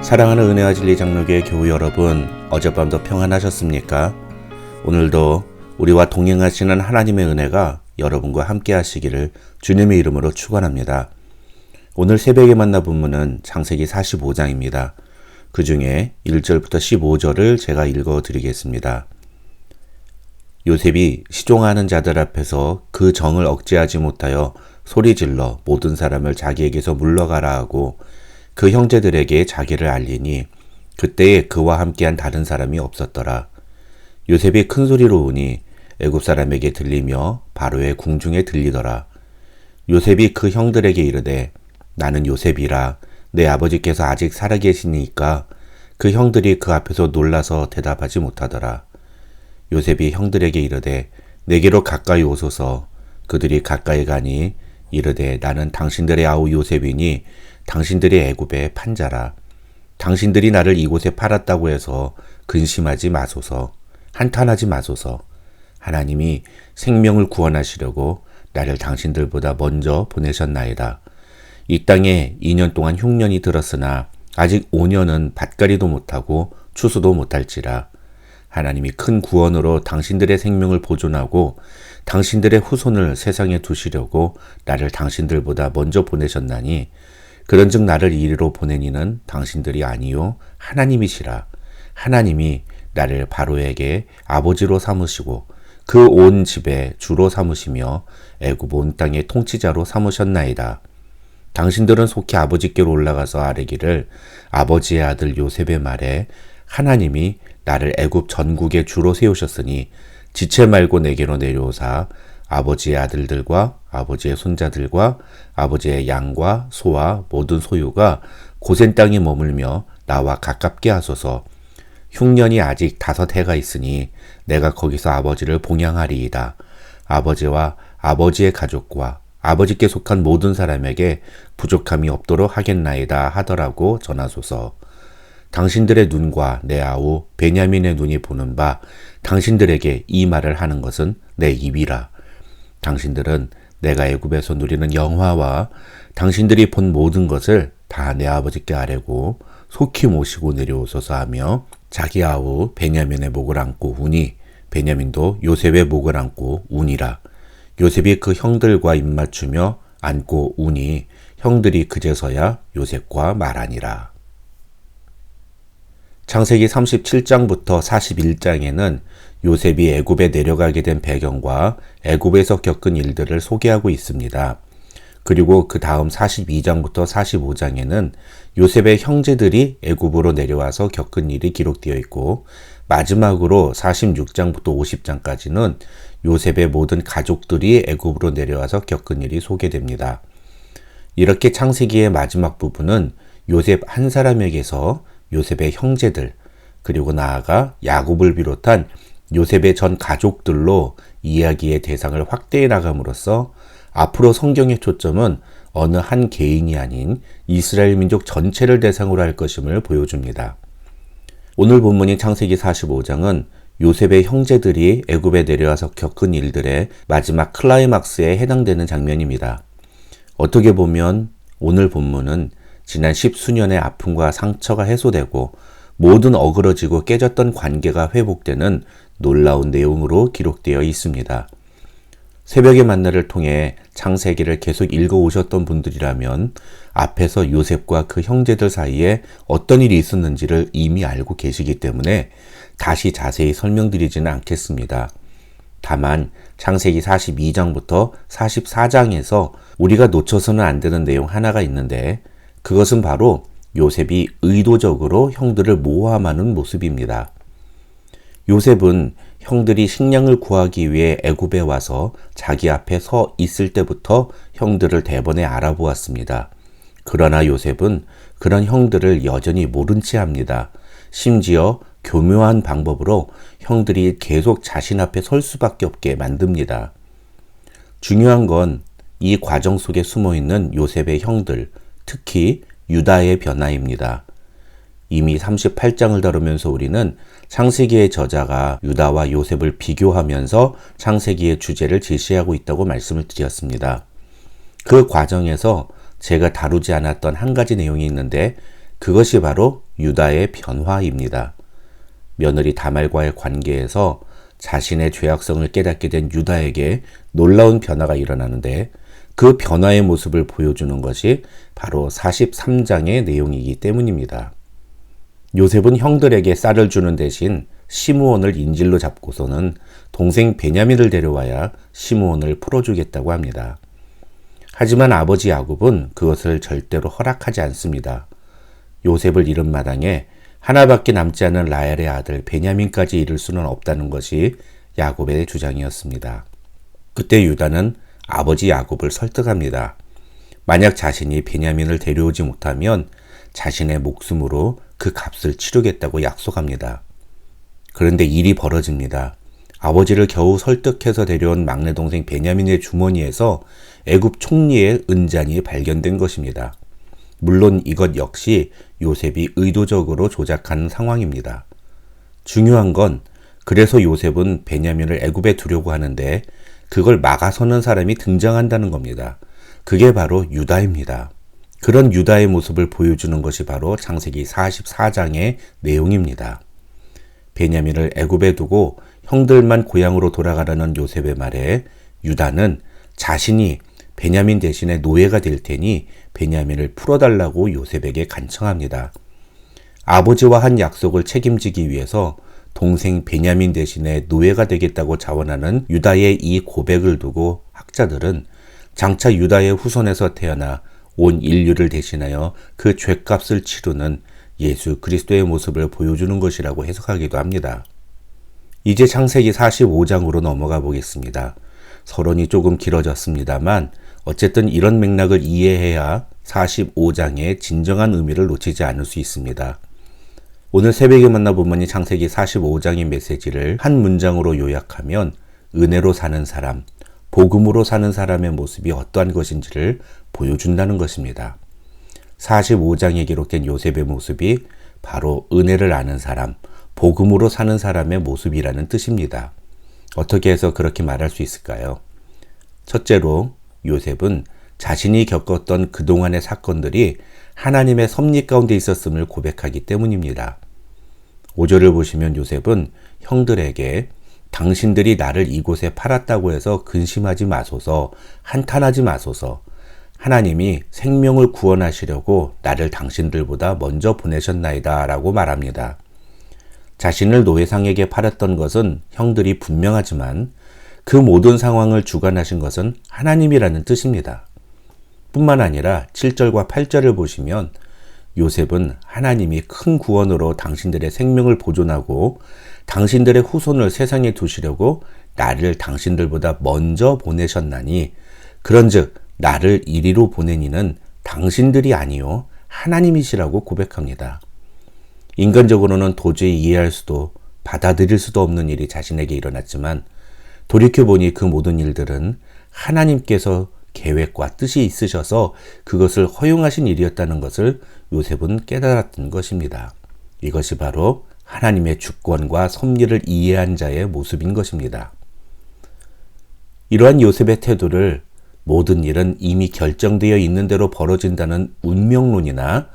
사랑하는 은혜와 진리 장로교회 교우 여러분, 어젯밤도 평안하셨습니까? 오늘도 우리와 동행하시는 하나님의 은혜가 여러분과 함께 하시기를 주님의 이름으로 축원합니다. 오늘 새벽에 만나 본문은 창세기 45장입니다. 그 중에 1절부터 15절을 제가 읽어드리겠습니다. 요셉이 시종하는 자들 앞에서 그 정을 억제하지 못하여 소리질러 모든 사람을 자기에게서 물러가라 하고 그 형제들에게 자기를 알리니 그때에 그와 함께한 다른 사람이 없었더라. 요셉이 큰 소리로 우니 애굽 사람에게 들리며 바로의 궁중에 들리더라. 요셉이 그 형들에게 이르되 나는 요셉이라. 내 아버지께서 아직 살아계시니까 그 형들이 그 앞에서 놀라서 대답하지 못하더라. 요셉이 형들에게 이르되 내게로 가까이 오소서. 그들이 가까이 가니 이르되 나는 당신들의 아우 요셉이니 당신들이 애굽의 판자라. 당신들이 나를 이곳에 팔았다고 해서 근심하지 마소서. 한탄하지 마소서. 하나님이 생명을 구원하시려고 나를 당신들보다 먼저 보내셨나이다. 이 땅에 2년 동안 흉년이 들었으나 아직 5년은 밭갈이도 못하고 추수도 못할지라. 하나님이 큰 구원으로 당신들의 생명을 보존하고 당신들의 후손을 세상에 두시려고 나를 당신들보다 먼저 보내셨나니 그런즉 나를 이리로 보내니는 당신들이 아니요 하나님이시라. 하나님이 나를 바로에게 아버지로 삼으시고 그 온 집에 주로 삼으시며 애굽 온 땅의 통치자로 삼으셨나이다. 당신들은 속히 아버지께로 올라가서 아뢰기를 아버지의 아들 요셉의 말에 하나님이 나를 애굽 전국의 주로 세우셨으니 지체 말고 내게로 내려오사 아버지의 아들들과 아버지의 손자들과 아버지의 양과 소와 모든 소유가 고센 땅에 머물며 나와 가깝게 하소서. 흉년이 아직 5해가 있으니 내가 거기서 아버지를 봉양하리이다. 아버지와 아버지의 가족과 아버지께 속한 모든 사람에게 부족함이 없도록 하겠나이다 하더라고 전하소서. 당신들의 눈과 내 아우 베냐민의 눈이 보는 바 당신들에게 이 말을 하는 것은 내 입이라. 당신들은 내가 애굽에서 누리는 영화와 당신들이 본 모든 것을 다 내 아버지께 아뢰고 속히 모시고 내려오소서 하며 자기 아우 베냐민의 목을 안고 우니 베냐민도 요셉의 목을 안고 우니라. 요셉이 그 형들과 입맞추며 안고 우니 형들이 그제서야 요셉과 말하니라. 창세기 37장부터 41장에는 요셉이 애굽에 내려가게 된 배경과 애굽에서 겪은 일들을 소개하고 있습니다. 그리고 그 다음 42장부터 45장에는 요셉의 형제들이 애굽으로 내려와서 겪은 일이 기록되어 있고 마지막으로 46장부터 50장까지는 요셉의 모든 가족들이 애굽으로 내려와서 겪은 일이 소개됩니다. 이렇게 창세기의 마지막 부분은 요셉 한 사람에게서 요셉의 형제들 그리고 나아가 야곱을 비롯한 요셉의 전 가족들로 이야기의 대상을 확대해 나감으로써 앞으로 성경의 초점은 어느 한 개인이 아닌 이스라엘 민족 전체를 대상으로 할 것임을 보여줍니다. 오늘 본문인 창세기 45장은 요셉의 형제들이 애굽에 내려와서 겪은 일들의 마지막 클라이막스에 해당되는 장면입니다. 어떻게 보면 오늘 본문은 지난 10수년의 아픔과 상처가 해소되고 모든 어그러지고 깨졌던 관계가 회복되는 놀라운 내용으로 기록되어 있습니다. 새벽의 만나를 통해 창세기를 계속 읽어오셨던 분들이라면 앞에서 요셉과 그 형제들 사이에 어떤 일이 있었는지를 이미 알고 계시기 때문에 다시 자세히 설명드리지는 않겠습니다. 다만 창세기 42장부터 44장에서 우리가 놓쳐서는 안 되는 내용 하나가 있는데 그것은 바로 요셉이 의도적으로 형들을 모함하는 모습입니다. 요셉은 형들이 식량을 구하기 위해 애굽에 와서 자기 앞에 서 있을 때부터 형들을 대번에 알아보았습니다. 그러나 요셉은 그런 형들을 여전히 모른 채 합니다. 심지어 교묘한 방법으로 형들이 계속 자신 앞에 설 수밖에 없게 만듭니다. 중요한 건 이 과정 속에 숨어있는 요셉의 형들, 특히 유다의 변화입니다. 이미 38장을 다루면서 우리는 창세기의 저자가 유다와 요셉을 비교하면서 창세기의 주제를 제시하고 있다고 말씀을 드렸습니다. 그 과정에서 제가 다루지 않았던 한 가지 내용이 있는데 그것이 바로 유다의 변화입니다. 며느리 다말과의 관계에서 자신의 죄악성을 깨닫게 된 유다에게 놀라운 변화가 일어나는데 그 변화의 모습을 보여주는 것이 바로 43장의 내용이기 때문입니다. 요셉은 형들에게 쌀을 주는 대신 시므온을 인질로 잡고서는 동생 베냐민을 데려와야 시므온을 풀어주겠다고 합니다. 하지만 아버지 야곱은 그것을 절대로 허락하지 않습니다. 요셉을 잃은 마당에 하나밖에 남지 않은 라헬의 아들 베냐민까지 잃을 수는 없다는 것이 야곱의 주장이었습니다. 그때 유다는 아버지 야곱을 설득합니다. 만약 자신이 베냐민을 데려오지 못하면 자신의 목숨으로 그 값을 치르겠다고 약속합니다. 그런데 일이 벌어집니다. 아버지를 겨우 설득해서 데려온 막내 동생 베냐민의 주머니에서 애굽 총리의 은잔이 발견된 것입니다. 물론 이것 역시 요셉이 의도적으로 조작한 상황입니다. 중요한 건 그래서 요셉은 베냐민을 애굽에 두려고 하는데 그걸 막아서는 사람이 등장한다는 겁니다. 그게 바로 유다입니다. 그런 유다의 모습을 보여주는 것이 바로 창세기 44장의 내용입니다. 베냐민을 애굽에 두고 형들만 고향으로 돌아가라는 요셉의 말에 유다는 자신이 베냐민 대신에 노예가 될 테니 베냐민을 풀어달라고 요셉에게 간청합니다. 아버지와 한 약속을 책임지기 위해서 동생 베냐민 대신에 노예가 되겠다고 자원하는 유다의 이 고백을 두고 학자들은 장차 유다의 후손에서 태어나 온 인류를 대신하여 그 죗값을 치르는 예수 그리스도의 모습을 보여주는 것이라고 해석하기도 합니다. 이제 창세기 45장으로 넘어가 보겠습니다. 서론이 조금 길어졌습니다만 어쨌든 이런 맥락을 이해해야 45장의 진정한 의미를 놓치지 않을 수 있습니다. 오늘 새벽에 만나보면 창세기 45장의 메시지를 한 문장으로 요약하면 은혜로 사는 사람, 복음으로 사는 사람의 모습이 어떠한 것인지를 보여준다는 것입니다. 45장에 기록된 요셉의 모습이 바로 은혜를 아는 사람, 복음으로 사는 사람의 모습이라는 뜻입니다. 어떻게 해서 그렇게 말할 수 있을까요? 첫째로 요셉은 자신이 겪었던 그동안의 사건들이 하나님의 섭리 가운데 있었음을 고백하기 때문입니다. 5절을 보시면 요셉은 형들에게 당신들이 나를 이곳에 팔았다고 해서 근심하지 마소서, 한탄하지 마소서. 하나님이 생명을 구원하시려고 나를 당신들보다 먼저 보내셨나이다 라고 말합니다. 자신을 노예상에게 팔았던 것은 형들이 분명하지만 그 모든 상황을 주관하신 것은 하나님이라는 뜻입니다. 뿐만 아니라 7절과 8절을 보시면 요셉은 하나님이 큰 구원으로 당신들의 생명을 보존하고 당신들의 후손을 세상에 두시려고 나를 당신들보다 먼저 보내셨나니 그런즉 나를 이리로 보내니는 당신들이 아니요 하나님이시라고 고백합니다. 인간적으로는 도저히 이해할 수도 받아들일 수도 없는 일이 자신에게 일어났지만 돌이켜보니 그 모든 일들은 하나님께서 계획과 뜻이 있으셔서 그것을 허용하신 일이었다는 것을 요셉은 깨달았던 것입니다. 이것이 바로 하나님의 주권과 섭리를 이해한 자의 모습인 것입니다. 이러한 요셉의 태도를 모든 일은 이미 결정되어 있는 대로 벌어진다는 운명론이나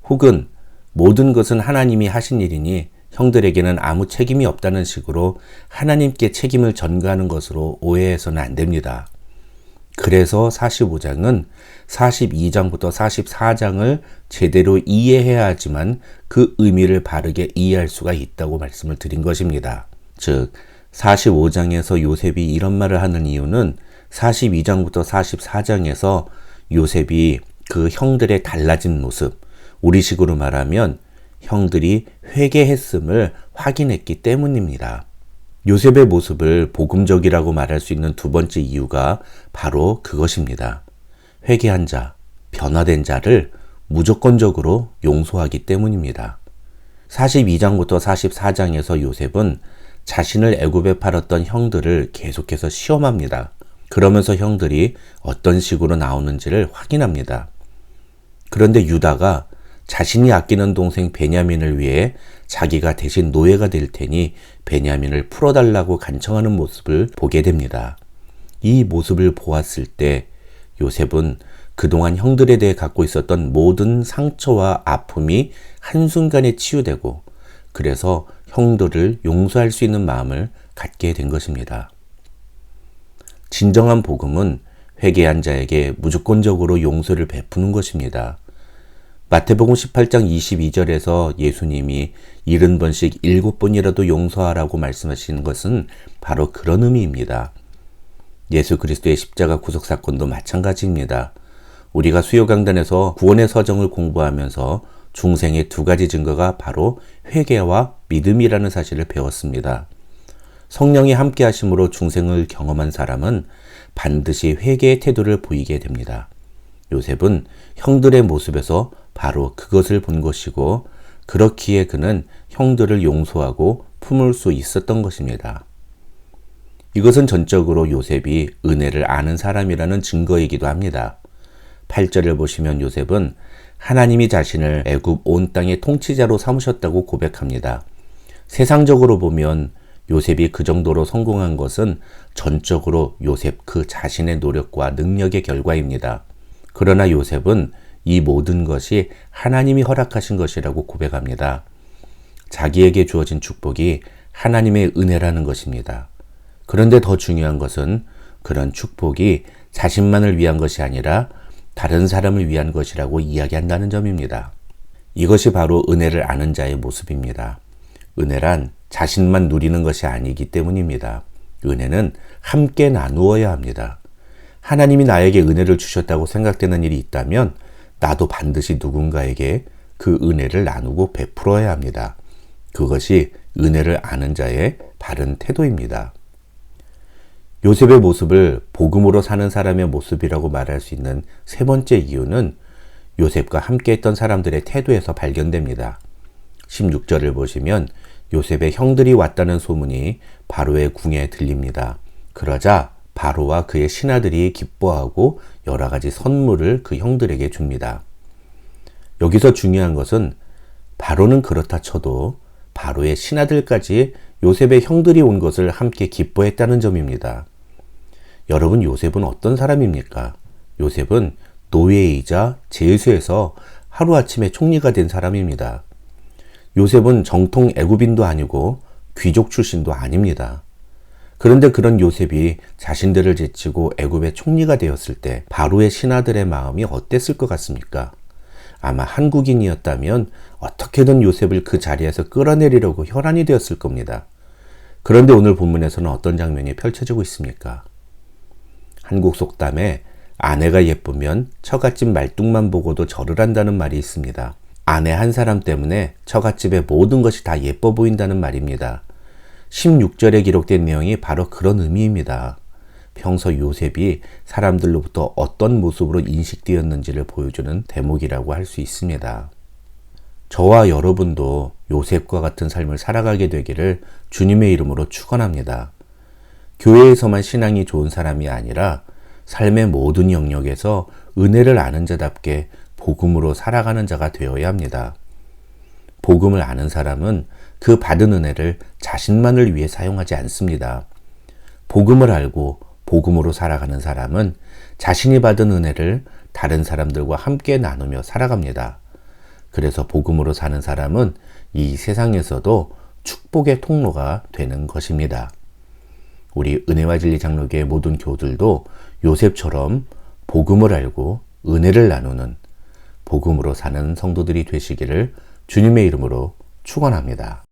혹은 모든 것은 하나님이 하신 일이니 형들에게는 아무 책임이 없다는 식으로 하나님께 책임을 전가하는 것으로 오해해서는 안 됩니다. 그래서 45장은 42장부터 44장을 제대로 이해해야 하지만 그 의미를 바르게 이해할 수가 있다고 말씀을 드린 것입니다. 즉 45장에서 요셉이 이런 말을 하는 이유는 42장부터 44장에서 요셉이 그 형들의 달라진 모습, 우리식으로 말하면 형들이 회개했음을 확인했기 때문입니다. 요셉의 모습을 복음적이라고 말할 수 있는 두 번째 이유가 바로 그것입니다. 회개한 자, 변화된 자를 무조건적으로 용서하기 때문입니다. 42장부터 44장에서 요셉은 자신을 애굽에 팔았던 형들을 계속해서 시험합니다. 그러면서 형들이 어떤 식으로 나오는지를 확인합니다. 그런데 유다가 자신이 아끼는 동생 베냐민을 위해 자기가 대신 노예가 될 테니 베냐민을 풀어달라고 간청하는 모습을 보게 됩니다. 이 모습을 보았을 때 요셉은 그동안 형들에 대해 갖고 있었던 모든 상처와 아픔이 한순간에 치유되고 그래서 형들을 용서할 수 있는 마음을 갖게 된 것입니다. 진정한 복음은 회개한 자에게 무조건적으로 용서를 베푸는 것입니다. 마태복음 18장 22절에서 예수님이 70번씩 7번이라도 용서하라고 말씀하시는 것은 바로 그런 의미입니다. 예수 그리스도의 십자가 구속 사건도 마찬가지입니다. 우리가 수요강단에서 구원의 서정을 공부하면서 중생의 두 가지 증거가 바로 회개와 믿음이라는 사실을 배웠습니다. 성령이 함께 하심으로 중생을 경험한 사람은 반드시 회개의 태도를 보이게 됩니다. 요셉은 형들의 모습에서 바로 그것을 본 것이고 그렇기에 그는 형들을 용서하고 품을 수 있었던 것입니다. 이것은 전적으로 요셉이 은혜를 아는 사람이라는 증거이기도 합니다. 8절을 보시면 요셉은 하나님이 자신을 애굽 온 땅의 통치자로 삼으셨다고 고백합니다. 세상적으로 보면 요셉이 그 정도로 성공한 것은 전적으로 요셉 그 자신의 노력과 능력의 결과입니다. 그러나 요셉은 이 모든 것이 하나님이 허락하신 것이라고 고백합니다. 자기에게 주어진 축복이 하나님의 은혜라는 것입니다. 그런데 더 중요한 것은 그런 축복이 자신만을 위한 것이 아니라 다른 사람을 위한 것이라고 이야기한다는 점입니다. 이것이 바로 은혜를 아는 자의 모습입니다. 은혜란 자신만 누리는 것이 아니기 때문입니다. 은혜는 함께 나누어야 합니다. 하나님이 나에게 은혜를 주셨다고 생각되는 일이 있다면 나도 반드시 누군가에게 그 은혜를 나누고 베풀어야 합니다. 그것이 은혜를 아는 자의 바른 태도입니다. 요셉의 모습을 복음으로 사는 사람의 모습이라고 말할 수 있는 세 번째 이유는 요셉과 함께했던 사람들의 태도에서 발견됩니다. 16절을 보시면 요셉의 형들이 왔다는 소문이 바로의 궁에 들립니다. 그러자 바로와 그의 신하들이 기뻐하고 여러 가지 선물을 그 형들에게 줍니다. 여기서 중요한 것은 바로는 그렇다 쳐도 바로의 신하들까지 요셉의 형들이 온 것을 함께 기뻐했다는 점입니다. 여러분, 요셉은 어떤 사람입니까? 요셉은 노예이자 제수에서 하루아침에 총리가 된 사람입니다. 요셉은 정통 애굽인도 아니고 귀족 출신도 아닙니다. 그런데 그런 요셉이 자신들을 제치고 애굽의 총리가 되었을 때 바로의 신하들의 마음이 어땠을 것 같습니까? 아마 한국인이었다면 어떻게든 요셉을 그 자리에서 끌어내리려고 혈안이 되었을 겁니다. 그런데 오늘 본문에서는 어떤 장면이 펼쳐지고 있습니까? 한국 속담에 아내가 예쁘면 처갓집 말뚝만 보고도 절을 한다는 말이 있습니다. 아내 한 사람 때문에 처갓집의 모든 것이 다 예뻐 보인다는 말입니다. 16절에 기록된 내용이 바로 그런 의미입니다. 평소 요셉이 사람들로부터 어떤 모습으로 인식되었는지를 보여주는 대목이라고 할 수 있습니다. 저와 여러분도 요셉과 같은 삶을 살아가게 되기를 주님의 이름으로 축원합니다. 교회에서만 신앙이 좋은 사람이 아니라 삶의 모든 영역에서 은혜를 아는 자답게 복음으로 살아가는 자가 되어야 합니다. 복음을 아는 사람은 그 받은 은혜를 자신만을 위해 사용하지 않습니다. 복음을 알고 복음으로 살아가는 사람은 자신이 받은 은혜를 다른 사람들과 함께 나누며 살아갑니다. 그래서 복음으로 사는 사람은 이 세상에서도 축복의 통로가 되는 것입니다. 우리 은혜와 진리 장로교의 모든 교우들도 요셉처럼 복음을 알고 은혜를 나누는 복음으로 사는 성도들이 되시기를 주님의 이름으로 축원합니다.